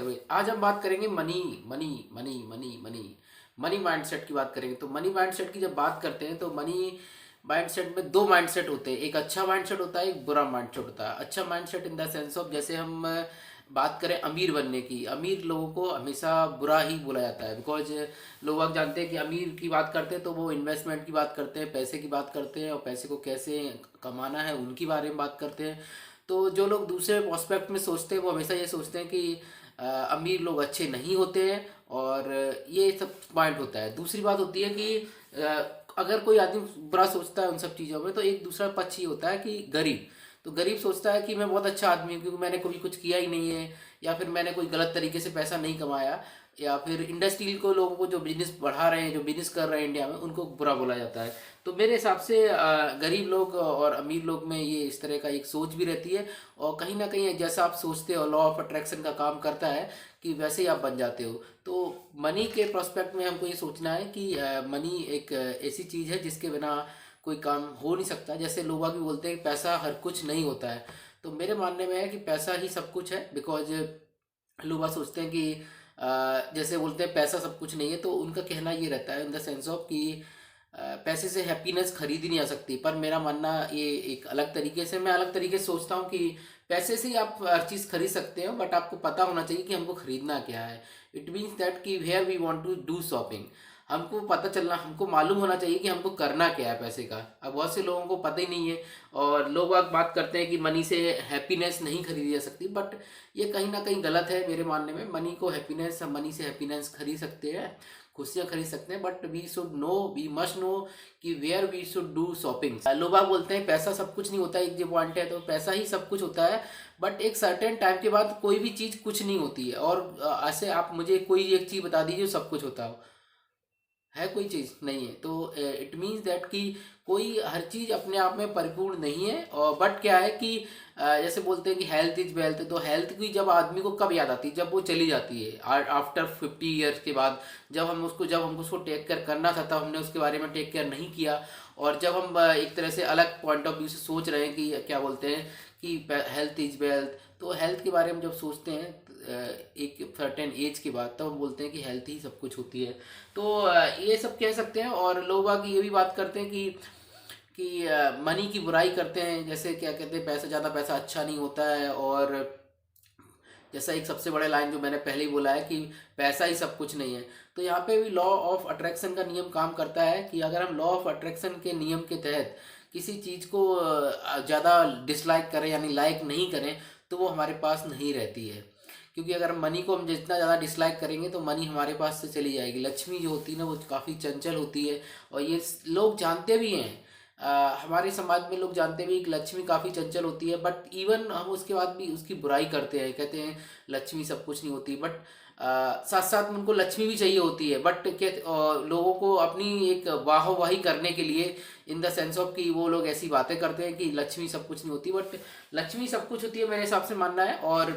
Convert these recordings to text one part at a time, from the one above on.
हुए। आज हम बात करेंगे money money money money money money mindset की बात करेंगे। तो मनी माइंडसेट की जब बात करते हैं तो मनी माइंडसेट में दो माइंडसेट होते हैं, एक अच्छा माइंडसेट होता है, एक बुरा माइंडसेट होता है। अच्छा mindset in the sense of, जैसे हम बात करें अमीर बनने की, अमीर लोगों को हमेशा बुरा ही बोला जाता है। बिकॉज लोग आप जानते हैं कि अमीर की बात करते हैं तो वो इन्वेस्टमेंट की बात करते हैं, पैसे की बात करते हैं और पैसे को कैसे कमाना है उनकी बारे में बात करते हैं। तो जो लोग दूसरे प्रोस्पेक्ट में सोचते हैं वो हमेशा ये सोचते हैं कि अमीर लोग अच्छे नहीं होते हैं, और ये सब पॉइंट होता है। दूसरी बात होती है कि अगर कोई आदमी बुरा सोचता है उन सब चीज़ों में, तो एक दूसरा पक्ष ये होता है कि गरीब, तो गरीब सोचता है कि मैं बहुत अच्छा आदमी हूँ क्योंकि मैंने कभी कुछ किया ही नहीं है, या फिर मैंने कोई गलत तरीके से पैसा नहीं कमाया, या फिर इंडस्ट्रियल को लोगों को जो बिजनेस बढ़ा रहे हैं, जो बिजनेस कर रहे हैं इंडिया में, उनको बुरा बोला जाता है। तो मेरे हिसाब से गरीब लोग और अमीर लोग में ये इस तरह का एक सोच भी रहती है, और कहीं ना कहीं जैसा आप सोचते हो लॉ ऑफ अट्रैक्शन का काम करता है कि वैसे ही आप बन जाते हो। तो मनी के प्रोस्पेक्ट में हमको ये सोचना है कि मनी एक ऐसी चीज़ है जिसके बिना कोई काम हो नहीं सकता। जैसे लोग भी बोलते हैं कि पैसा हर कुछ नहीं होता है, तो मेरे मानने में है कि पैसा ही सब कुछ है। बिकॉज लोग बात सोचते हैं कि जैसे बोलते हैं पैसा सब कुछ नहीं है, तो उनका कहना ये रहता है इन द सेंस ऑफ कि पैसे से हैप्पीनेस खरीदी नहीं जा सकती। पर मेरा मानना ये एक अलग तरीके से, मैं अलग तरीके से सोचता हूँ कि पैसे से ही आप हर चीज़ खरीद सकते हो, बट आपको पता होना चाहिए कि हमको खरीदना क्या है। इट मीन्स दैट कि where we want to do shopping, हमको पता चलना, हमको मालूम होना चाहिए कि हमको करना क्या है पैसे का। अब बहुत से लोगों को पता ही नहीं है, और लोग अब बात करते हैं कि मनी से हैप्पीनेस नहीं खरीदी जा सकती, बट ये कहीं ना कहीं गलत है मेरे मानने में। मनी को हैप्पीनेस, हम मनी से हैप्पीनेस खरीद सकते हैं, खुशियाँ खरीद सकते हैं, but we should know, we must know कि where we should do shopping. लोग आप बोलते हैं पैसा सब कुछ नहीं होता, एक जो पॉइंट है, तो पैसा ही सब कुछ होता है, बट एक सर्टेन टाइम के बाद कोई भी चीज़ कुछ नहीं होती है। और ऐसे आप मुझे कोई एक चीज़ बता दीजिए जो सब कुछ होता हो, है कोई चीज़ नहीं है। तो इट मीन्स दैट कि कोई हर चीज़ अपने आप में परिपूर्ण नहीं है। और बट क्या है कि जैसे बोलते हैं कि हेल्थ इज वेल्थ, तो हेल्थ की जब आदमी को कब याद आती है, जब वो चली जाती है आफ्टर 50 ईयर्स के बाद। जब हमको उसको टेक केयर करना था तब हमने उसके बारे में टेक केयर नहीं किया। और जब हम एक तरह से अलग पॉइंट ऑफ व्यू से सोच रहे हैं कि क्या बोलते हैं कि हेल्थ इज वेल्थ, तो हेल्थ के बारे में जब सोचते हैं एक सर्टेन एज के बाद, तब हम बोलते हैं कि हेल्थ ही सब कुछ होती है। तो ये सब कह सकते हैं। और लोग बाग ये भी बात करते हैं कि मनी की बुराई करते हैं, जैसे क्या कहते हैं पैसा, ज़्यादा पैसा अच्छा नहीं होता है। और जैसा एक सबसे बड़ा लाइन जो मैंने पहले ही बोला है कि पैसा ही सब कुछ नहीं है, तो यहाँ पे भी लॉ ऑफ अट्रैक्शन का नियम काम करता है कि अगर हम लॉ ऑफ अट्रैक्शन के नियम के तहत किसी चीज़ को ज़्यादा डिसलाइक करें यानी लाइक नहीं करें, तो वो हमारे पास नहीं रहती है। क्योंकि अगर मनी को हम जितना ज़्यादा डिसलाइक करेंगे तो मनी हमारे पास से चली जाएगी। लक्ष्मी जो होती है ना, वो काफ़ी चंचल होती है, और ये लोग जानते भी हैं। हमारे समाज में लोग जानते भी हैं कि लक्ष्मी काफ़ी चंचल होती है, बट इवन हम उसके बाद भी उसकी बुराई करते हैं, कहते हैं लक्ष्मी सब कुछ नहीं होती। बट साथ साथ में उनको लक्ष्मी भी चाहिए होती है, बट लोगों को अपनी एक वाहवाही करने के लिए, इन द सेंस ऑफ कि वो लोग ऐसी बातें करते हैं कि लक्ष्मी सब कुछ नहीं होती, बट लक्ष्मी सब कुछ होती है मेरे हिसाब से मानना है। और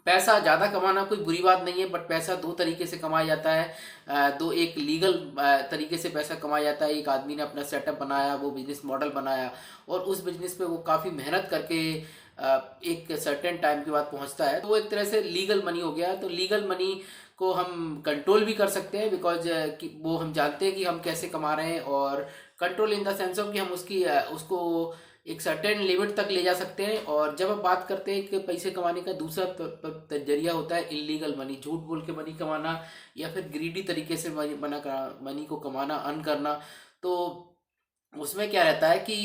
पैसा ज़्यादा कमाना कोई बुरी बात नहीं है, बट पैसा दो तरीके से कमाया जाता है। दो, एक लीगल तरीके से पैसा कमाया जाता है। एक आदमी ने अपना सेटअप बनाया, वो बिजनेस मॉडल बनाया, और उस बिजनेस पे वो काफ़ी मेहनत करके एक सर्टेन टाइम के बाद पहुंचता है, तो वो एक तरह से लीगल मनी हो गया। तो लीगल मनी को हम कंट्रोल भी कर सकते हैं, बिकॉज वो हम जानते हैं कि हम कैसे कमा रहे हैं। और control in the sense of कि हम उसको एक सर्टेन लिमिट तक ले जा सकते हैं। और जब हम बात करते हैं कि पैसे कमाने का दूसरा जरिया होता है इलीगल मनी, झूठ बोल के मनी कमाना, या फिर ग्रीडी तरीके से मनी को कमाना, अर्न करना। तो उसमें क्या रहता है कि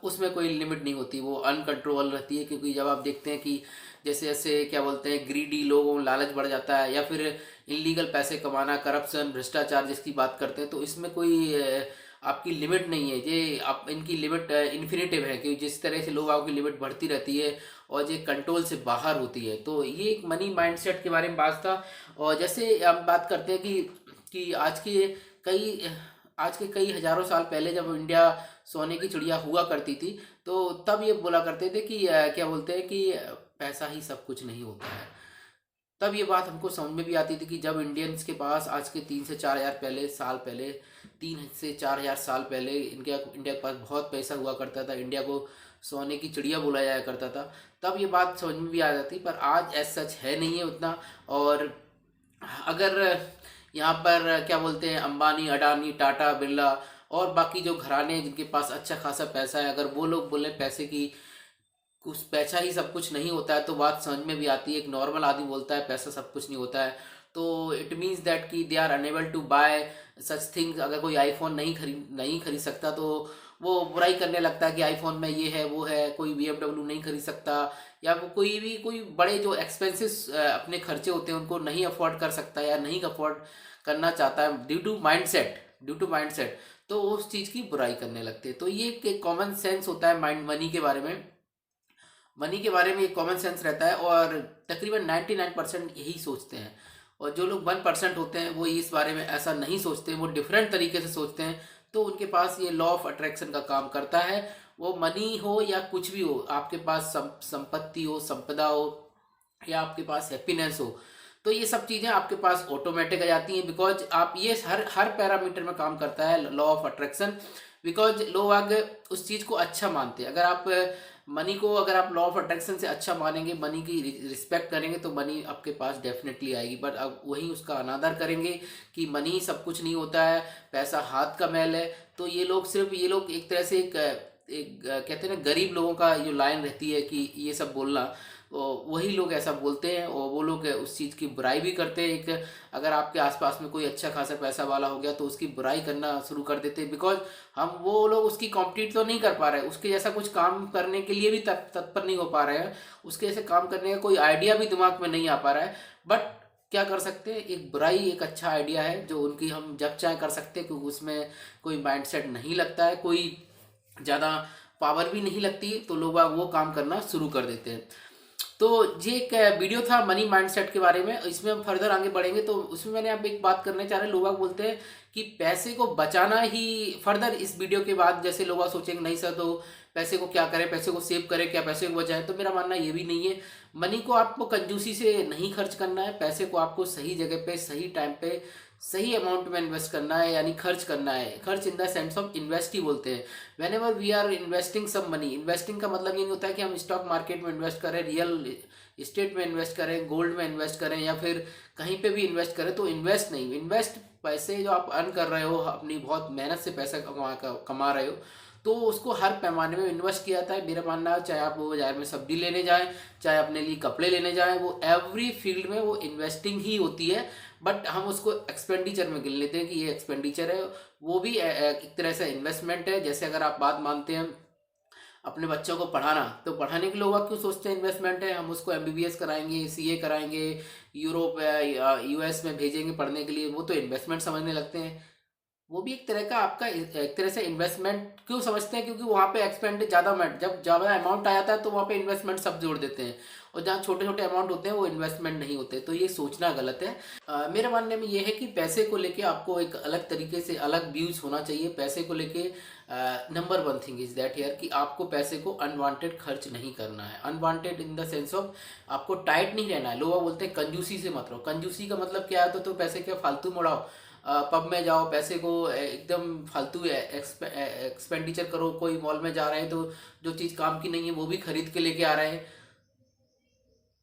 उसमें कोई लिमिट नहीं होती, वो अनकंट्रोल रहती है। क्योंकि जब आप देखते हैं कि जैसे जैसे क्या बोलते हैं ग्रीडी लोगों में लालच बढ़ जाता है, या फिर इलीगल पैसे कमाना, करप्शन, भ्रष्टाचार जिसकी बात करते हैं, तो इसमें कोई आपकी लिमिट नहीं है। ये आप इनकी लिमिट इन्फिनेटिव है, कि जिस तरह से लोग आपकी लिमिट बढ़ती रहती है और ये कंट्रोल से बाहर होती है। तो ये एक मनी माइंडसेट के बारे में बात था। और जैसे हम बात करते हैं कि कई आज के कई हजारों साल पहले जब इंडिया सोने की चिड़िया हुआ करती थी, तो तब ये बोला करते थे कि क्या बोलते हैं कि पैसा ही सब कुछ नहीं होता है। तब ये बात हमको समझ में भी आती थी कि जब इंडियंस के पास आज के 3 से 4 हजार साल पहले, 3 से 4 हजार साल पहले इंडिया के पास बहुत पैसा हुआ करता था। इंडिया को सोने की चिड़िया बोला जाया करता था, तब ये बात समझ में भी आ जाती। पर आज एज सच है नहीं है उतना। और अगर यहाँ पर क्या बोलते हैं, अंबानी, अडानी, टाटा, बिरला और बाकी जो घराने हैं जिनके पास अच्छा खासा पैसा है, अगर वो लोग बोले पैसे की कुछ पैसा ही सब कुछ नहीं होता है, तो बात समझ में भी आती है। एक नॉर्मल आदमी बोलता है पैसा सब कुछ नहीं होता है, तो इट मीन्स दैट कि they are unable to buy such things. अगर कोई आईफोन नहीं खरीद सकता, तो वो बुराई करने लगता है कि आईफोन में ये है वो है। कोई BMW नहीं खरीद सकता, या वो कोई बड़े जो एक्सपेंसिस अपने खर्चे होते हैं उनको नहीं अफोर्ड कर सकता या नहीं अफोर्ड करना चाहता है ड्यू टू माइंडसेट, तो उस चीज़ की बुराई करने लगते हैं। तो ये एक कॉमन सेंस होता है माइंड मनी के बारे में एक कॉमन सेंस रहता है, और तकरीबन 99% यही सोचते हैं। और जो लोग 1% होते हैं वो इस बारे में ऐसा नहीं सोचते, वो डिफरेंट तरीके से सोचते हैं। तो उनके पास ये लॉ ऑफ अट्रैक्शन का काम करता है। वो मनी हो या कुछ भी हो, आपके पास संपत्ति हो, संपदा हो, या आपके पास हैप्पीनेस हो, तो ये सब चीज़ें आपके पास ऑटोमेटिक आ जाती हैं। बिकॉज आप ये हर हर पैरामीटर में काम करता है लॉ ऑफ अट्रैक्शन। बिकॉज लोग आगे उस चीज़ को अच्छा मानते हैं। अगर आप मनी को, अगर आप लॉ ऑफ अट्रैक्शन से अच्छा मानेंगे, मनी की रिस्पेक्ट करेंगे, तो मनी आपके पास डेफिनेटली आएगी। बट अब वहीं उसका अनादर करेंगे कि मनी सब कुछ नहीं होता है, पैसा हाथ का मैल है, तो ये लोग एक तरह से एक कहते हैं ना, गरीब लोगों का जो लाइन रहती है कि ये सब बोलना, तो वही लोग ऐसा बोलते हैं। और वो लोग उस चीज़ की बुराई भी करते हैं। एक अगर आपके आसपास में कोई अच्छा खासा पैसा वाला हो गया, तो उसकी बुराई करना शुरू कर देते हैं। बिकॉज वो लोग उसकी कॉम्पिटिट तो नहीं कर पा रहे, उसके जैसा कुछ काम करने के लिए भी तत्पर नहीं हो पा रहे हैं, उसके जैसे काम करने का कोई आइडिया भी दिमाग में नहीं आ पा रहा है। बट क्या कर सकते हैं, एक बुराई एक अच्छा आइडिया है जो उनकी हम जब चाहे कर सकते हैं, क्योंकि उसमें कोई माइंडसेट नहीं लगता है, कोई ज़्यादा पावर भी नहीं लगती, तो लोग वो काम करना शुरू कर देते हैं। तो ये एक वीडियो था मनी माइंडसेट के बारे में। इसमें हम फर्दर आगे बढ़ेंगे, तो उसमें मैंने आप एक बात करने चाह रहे हैं। लोग बोलते हैं कि पैसे को बचाना ही, फर्दर इस वीडियो के बाद जैसे लोग सोचेंगे नहीं सर, तो पैसे को क्या करें, पैसे को सेव करें, क्या पैसे को बचाएं, तो मेरा मानना ये भी नहीं है। मनी को आपको कंजूसी से नहीं खर्च करना है, पैसे को आपको सही जगह पे, सही टाइम पे, सही अमाउंट में इन्वेस्ट करना है, यानी खर्च करना है। खर्च in the sense of invest ही बोलते हैं। Whenever we are investing some money, investing का मतलब ये नहीं होता है कि हम स्टॉक मार्केट में इन्वेस्ट करें, रियल इस्टेट में इन्वेस्ट करें, गोल्ड में इन्वेस्ट करें, या फिर कहीं पे भी इन्वेस्ट करें। तो इन्वेस्ट नहीं, इन्वेस्ट पैसे जो आप अर्न कर रहे हो, अपनी बहुत मेहनत से पैसा कमा रहे हो, तो उसको हर पैमाने में इन्वेस्ट किया जाता है। मेरा मानना है, चाहे आप वो बाजार में सब्जी लेने जाएं, चाहे अपने लिए कपड़े लेने जाएं, वो एवरी फील्ड में वो इन्वेस्टिंग ही होती है। बट हम उसको एक्सपेंडिचर में गिन लेते हैं कि ये एक्सपेंडिचर है, वो भी एक तरह से इन्वेस्टमेंट है। जैसे अगर आप बात मानते हैं अपने बच्चों को पढ़ाना, तो पढ़ाने के लोग आप क्यों सोचते हैं इन्वेस्टमेंट है, हम उसको MBBS कराएंगे, CA कराएंगे, यूरोप या US में भेजेंगे पढ़ने के लिए, वो तो इन्वेस्टमेंट समझने लगते हैं। वो भी एक तरह का आपका एक तरह से इन्वेस्टमेंट क्यों समझते हैं, क्योंकि वहाँ पे एक्सपेंड ज़्यादा जब ज़्यादा अमाउंट आ जाता है, तो वहाँ पे इन्वेस्टमेंट सब जोड़ देते हैं। और जहाँ छोटे छोटे अमाउंट होते हैं वो इन्वेस्टमेंट नहीं होते। तो ये सोचना गलत है। मेरे मानने में ये है कि पैसे को लेके आपको एक अलग तरीके से अलग व्यूज होना चाहिए। पैसे को लेके number one thing is that here कि आपको पैसे को अनवांटेड खर्च नहीं करना है। Unwanted in the sense of आपको टाइट नहीं रहना है। लोग बोलते हैं कंजूसी से मत रहो। कंजूसी का मतलब क्या है, तो पैसे क्या फालतू मुड़ाओ, पब में जाओ, पैसे को एकदम फालतू एक्सपेंडिचर करो। कोई मॉल में जा रहे हैं तो जो चीज़ काम की नहीं है वो भी खरीद के लेके आ रहे हैं,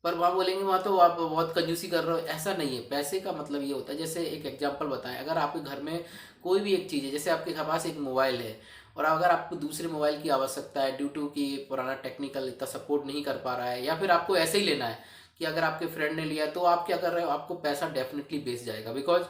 पर वहाँ बोलेंगे वहाँ तो आप बहुत कंजूसी कर रहे हो। ऐसा नहीं है। पैसे का मतलब ये होता है, जैसे एक एग्जांपल बताएं, अगर आपके घर में कोई भी एक चीज़ है, जैसे आपके पास एक मोबाइल है, और अगर आपको दूसरे मोबाइल की आवश्यकता है ड्यू टू कि पुराना टेक्निकल इतना सपोर्ट नहीं कर पा रहा है, या फिर आपको ऐसे ही लेना है कि अगर आपके फ्रेंड ने लिया, तो आप क्या कर रहे हो, आपको पैसा डेफिनेटली बेच जाएगा। बिकॉज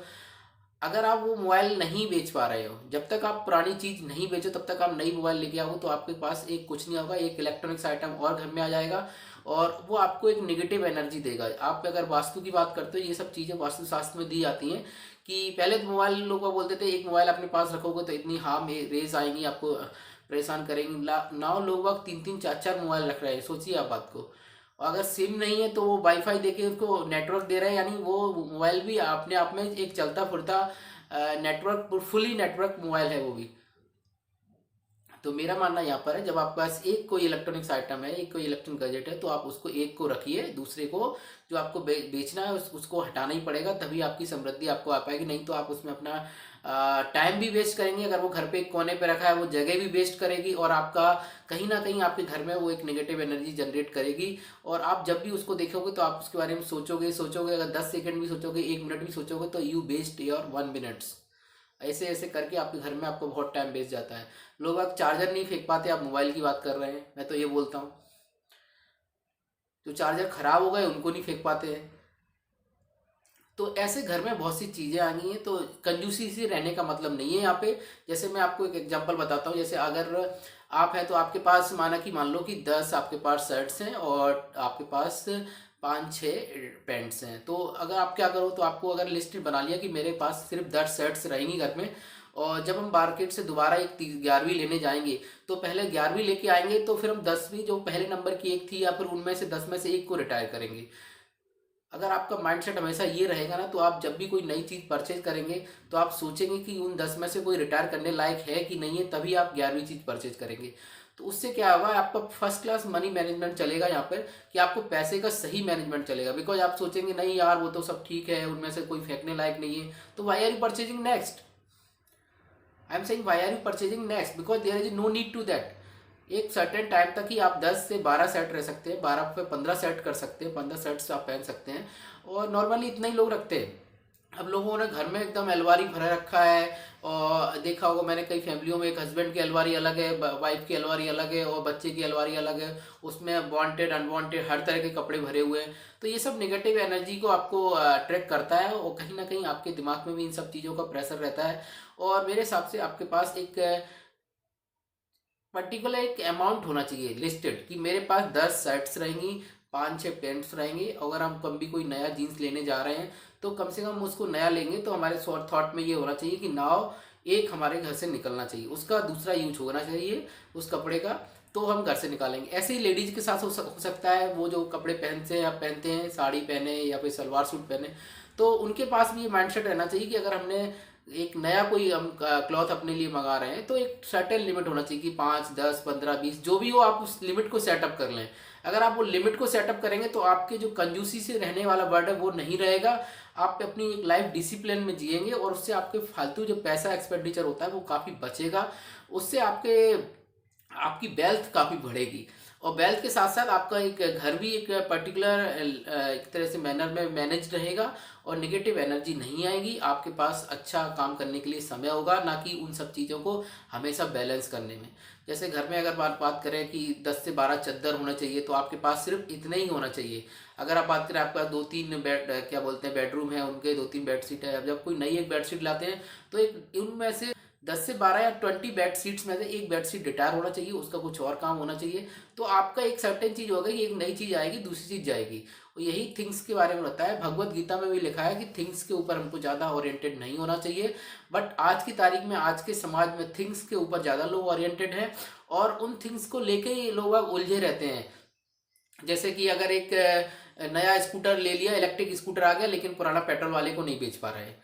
अगर आप वो मोबाइल नहीं बेच पा रहे हो, जब तक आप पुरानी चीज़ नहीं बेचो तब तक आप नई मोबाइल लेके आओ, तो आपके पास एक कुछ नहीं होगा, एक इलेक्ट्रॉनिक्स आइटम और घर में आ जाएगा, और वो आपको एक नेगेटिव एनर्जी देगा। आप अगर वास्तु की बात करते हो, ये सब चीज़ें वास्तुशास्त्र में दी जाती हैं कि पहले तो मोबाइल लोग बोलते थे एक मोबाइल अपने पास रखोगे तो इतनी हार्म रेज आएंगी, आपको परेशान करेंगी। नाउ लोग 3-3 4-4 मोबाइल रख रहे हैं, सोचिए आप बात को। और अगर सिम नहीं है तो वो वाईफाई देके उसको नेटवर्क दे रहे हैं, यानी वो मोबाइल भी अपने आप में एक चलता फिरता नेटवर्क, फुली नेटवर्क मोबाइल है वो भी। तो मेरा मानना यहाँ पर है, जब आपके पास एक कोई इलेक्ट्रॉनिक्स आइटम है, एक कोई इलेक्ट्रॉनिक गैजेट है, तो आप उसको एक को रखिए, दूसरे को जो आपको बेचना है उसको हटाना ही पड़ेगा, तभी आपकी समृद्धि आपको आ पाएगी। नहीं तो आप उसमें अपना टाइम भी वेस्ट करेंगे। अगर वो घर पे एक कोने पे रखा है, वो जगह भी वेस्ट करेगी और आपका कहीं ना कहीं आपके घर में वो एक नेगेटिव एनर्जी जनरेट करेगी। और आप जब भी उसको देखोगे तो आप उसके बारे में सोचोगे सोचोगे, अगर 10 सेकंड भी सोचोगे, 1 मिनट भी सोचोगे, तो यू वेस्ट योर 1 मिनट्स। ऐसे ऐसे करके आपके घर में आपको बहुत टाइम वेस्ट जाता है। लोग अब चार्जर नहीं फेंक पाते, आप मोबाइल की बात कर रहे हैं, मैं तो ये बोलता हूँ जो चार्जर खराब हो गए उनको नहीं फेंक पाते हैं। तो ऐसे घर में बहुत सी चीज़ें आ गई हैं, तो कंजूसी से रहने का मतलब नहीं है यहाँ पे। जैसे मैं आपको एक एग्जांपल बताता हूँ, जैसे अगर आप हैं तो आपके पास मान लो कि 10 आपके पास शर्ट्स हैं और आपके पास 5-6 पैंट्स हैं। तो अगर आप क्या करो, तो आपको अगर लिस्ट बना लिया कि मेरे पास सिर्फ 10 शर्ट्स रहेंगी घर में, और जब हम मार्केट से दोबारा एक 11वीं लेने जाएंगे, तो पहले 11वीं लेके आएंगे, तो फिर हम 10वीं जो पहले नंबर की एक थी, या फिर उनमें से 10 में से एक को रिटायर करेंगे। अगर आपका माइंडसेट हमेशा ये रहेगा ना, तो आप जब भी कोई नई चीज़ परचेज करेंगे, तो आप सोचेंगे कि उन 10 में से कोई रिटायर करने लायक है कि नहीं है, तभी आप 11वीं चीज़ परचेज करेंगे। तो उससे क्या होगा, आपका फर्स्ट क्लास मनी मैनेजमेंट चलेगा यहाँ पर, कि आपको पैसे का सही मैनेजमेंट चलेगा। बिकॉज आप सोचेंगे नहीं यार, वो तो सब ठीक है, उनमें से कोई फेंकने लायक नहीं है, तो why are you purchasing next? I am saying why are you purchasing next, because there is no need to that. एक सर्टेन टाइम तक ही आप 10 से 12 सेट रह सकते हैं, 12 पे 15 सेट कर सकते हैं, 15 सेट्स आप पहन सकते हैं, और नॉर्मली इतना ही लोग रखते हैं। अब लोगों ने घर में एकदम अलमारी भरा रखा है, और देखा होगा मैंने कई फैमिलियों में, एक हस्बैंड की अलमारी अलग है, वाइफ की अलमारी अलग है, और बच्चे की अलमारी अलग है, उसमें वांटेड अनवांटेड हर तरह के कपड़े भरे हुए हैं। तो ये सब नेगेटिव एनर्जी को आपको अट्रैक्ट करता है, और कहीं ना कहीं आपके दिमाग में भी इन सब चीज़ों का प्रेशर रहता है। और मेरे हिसाब से आपके पास एक पर्टिकुलर एक अमाउंट होना चाहिए लिस्टेड, कि मेरे पास 10 शर्ट्स रहेंगी, 5-6 पैंट्स रहेंगे। अगर हम कभी कोई नया जीन्स लेने जा रहे हैं, तो कम से कम उसको नया लेंगे तो हमारे थॉट में ये होना चाहिए कि नाउ एक हमारे घर से निकलना चाहिए, उसका दूसरा यूज होना चाहिए उस कपड़े का, तो हम घर से निकालेंगे। ऐसे ही लेडीज के साथ हो सकता है, वो जो कपड़े पहनते हैं, साड़ी पहने या फिर सलवार सूट पहने, तो उनके पास भी ये माइंडसेट रहना चाहिए कि अगर हमने एक नया कोई हम क्लॉथ अपने लिए मंगा रहे हैं, तो एक सर्टेन लिमिट होना चाहिए कि 5, 10, 15, 20 जो भी हो, आप उस लिमिट को सेटअप कर लें। अगर आप वो लिमिट को सेटअप करेंगे, तो आपके जो कंजूसी से रहने वाला वर्ड है वो नहीं रहेगा। आप अपनी एक लाइफ डिसिप्लिन में जिएंगे, और उससे आपके फालतू जो पैसा एक्सपेंडिचर होता है वो काफ़ी बचेगा। उससे आपकी वेल्थ काफ़ी बढ़ेगी, और वेल्थ के साथ साथ आपका एक घर भी एक पर्टिकुलर एक तरह से मैनर में मैनेज रहेगा, और नेगेटिव एनर्जी नहीं आएगी। आपके पास अच्छा काम करने के लिए समय होगा, ना कि उन सब चीज़ों को हमेशा बैलेंस करने में। जैसे घर में अगर बात करें कि 10 से 12 चद्दर होना चाहिए, तो आपके पास सिर्फ इतना ही होना चाहिए। अगर आप बात करें, आपका 2-3 बेड, क्या बोलते हैं, बेडरूम है, उनके 2-3 बेडशीट है, अब जब कोई नई एक बेडशीट लाते हैं, तो एक उनमें से 10 से 12 या 20 बेड सीट्स में से एक बेड सीट रिटायर होना चाहिए, उसका कुछ और काम होना चाहिए। तो आपका एक सर्टेन चीज होगा कि एक नई चीज आएगी, दूसरी चीज जाएगी। और यही थिंग्स के बारे में होता है। भगवत गीता में भी लिखा है कि थिंग्स के ऊपर हमको ज़्यादा ओरिएंटेड नहीं होना चाहिए, बट आज की तारीख में, आज के समाज में थिंग्स के ऊपर ज़्यादा लोग ओरिएंटेड हैं, और उन थिंग्स को लेके ही लोग अब उलझे रहते हैं। जैसे कि अगर एक नया स्कूटर ले लिया, इलेक्ट्रिक स्कूटर आ गया, लेकिन पुराना पेट्रोल वाले को नहीं बेच पा रहे हैं।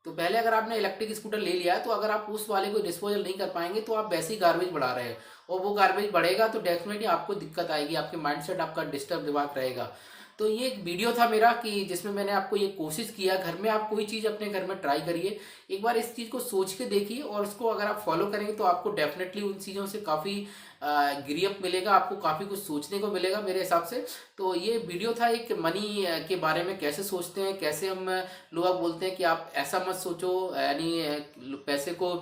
तो पहले अगर आपने इलेक्ट्रिक स्कूटर ले लिया है, तो अगर आप उस वाले को डिस्पोजल नहीं कर पाएंगे, तो आप वैसे ही गार्बेज बढ़ा रहे हैं, और वो गार्बेज बढ़ेगा तो डेफिनेटली आपको दिक्कत आएगी, आपके माइंडसेट आपका डिस्टर्ब दिमाग रहेगा। तो ये एक वीडियो था मेरा, कि जिसमें मैंने आपको ये कोशिश किया, घर में आप कोई चीज़ अपने घर में ट्राई करिए, एक बार इस चीज़ को सोच के देखिए, और उसको अगर आप फॉलो करेंगे, तो आपको डेफिनेटली उन चीज़ों से काफ़ी गिरियप मिलेगा, आपको काफ़ी कुछ सोचने को मिलेगा मेरे हिसाब से। तो ये वीडियो था एक मनी के बारे में, कैसे सोचते हैं, कैसे हम लोग बोलते हैं कि आप ऐसा मत सोचो, यानी पैसे को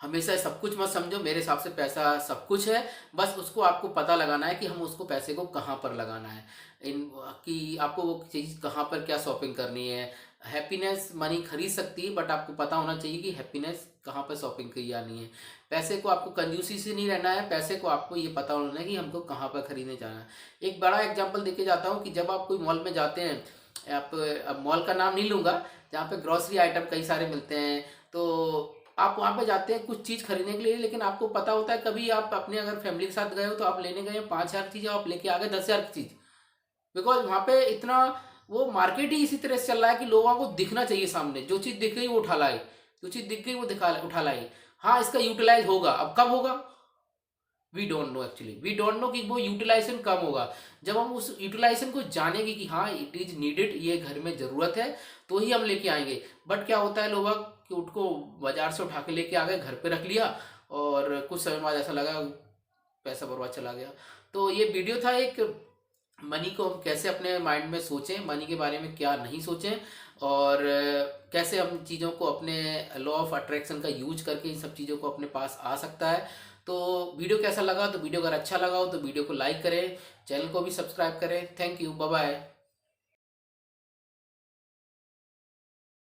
हमेशा सब कुछ मत समझो। मेरे हिसाब से पैसा सब कुछ है, बस उसको आपको पता लगाना है कि हम उसको पैसे को कहाँ पर लगाना है, इन कि आपको वो चीज़ कहाँ पर क्या शॉपिंग करनी है। हैप्पीनेस मनी खरीद सकती है, बट आपको पता होना चाहिए कि हैप्पीनेस कहाँ पर शॉपिंग की जानी है। पैसे को आपको कंजूसी से नहीं रहना है, पैसे को आपको ये पता होना है कि हमको कहाँ पर खरीदने जाना है। एक बड़ा एग्जाम्पल देके जाता हूँ, कि जब आप कोई मॉल में जाते हैं, आप, अब मॉल का नाम नहीं लूँगा, जहाँ पे ग्रॉसरी आइटम कई सारे मिलते हैं, तो आप वहाँ पे जाते हैं कुछ चीज़ खरीदने के लिए, लेकिन आपको पता होता है, कभी आप अपने अगर फैमिली के साथ गए हो, तो आप लेने गए 5,000 की चीज़, आप लेके आ गए 10,000 की चीज़। बिकॉज वहाँ पे इतना, वो मार्केट ही इसी तरह से चल रहा है कि लोगों को दिखना चाहिए सामने, जो चीज़ दिख गई वो उठा लाए, जो चीज़ दिख गई वो दिखा उठा लाई। हाँ, इसका यूटिलाइज होगा। अब कब होगा? We don't know actually, we don't know कि वो यूटिलाइजेशन कब होगा। जब हम उस यूटिलाइजेशन को जानेंगे कि हाँ इट इज नीडेड, ये घर में ज़रूरत है, तो ही हम लेके आएंगे। बट क्या होता है लोग कि उसको बाजार से उठा के लेके आ गए, घर पे रख लिया, और कुछ समय बाद ऐसा लगा पैसा बर्बाद चला गया। तो ये वीडियो था एक, मनी को हम कैसे अपने माइंड में सोचें, मनी के बारे में क्या नहीं सोचें, और कैसे हम चीज़ों को अपने लॉ ऑफ अट्रैक्शन का यूज करके इन सब चीज़ों को अपने पास आ सकता है। तो वीडियो कैसा लगा? तो वीडियो अगर अच्छा लगा हो तो वीडियो को लाइक करें, चैनल को भी सब्सक्राइब करें। Thank you, bye bye.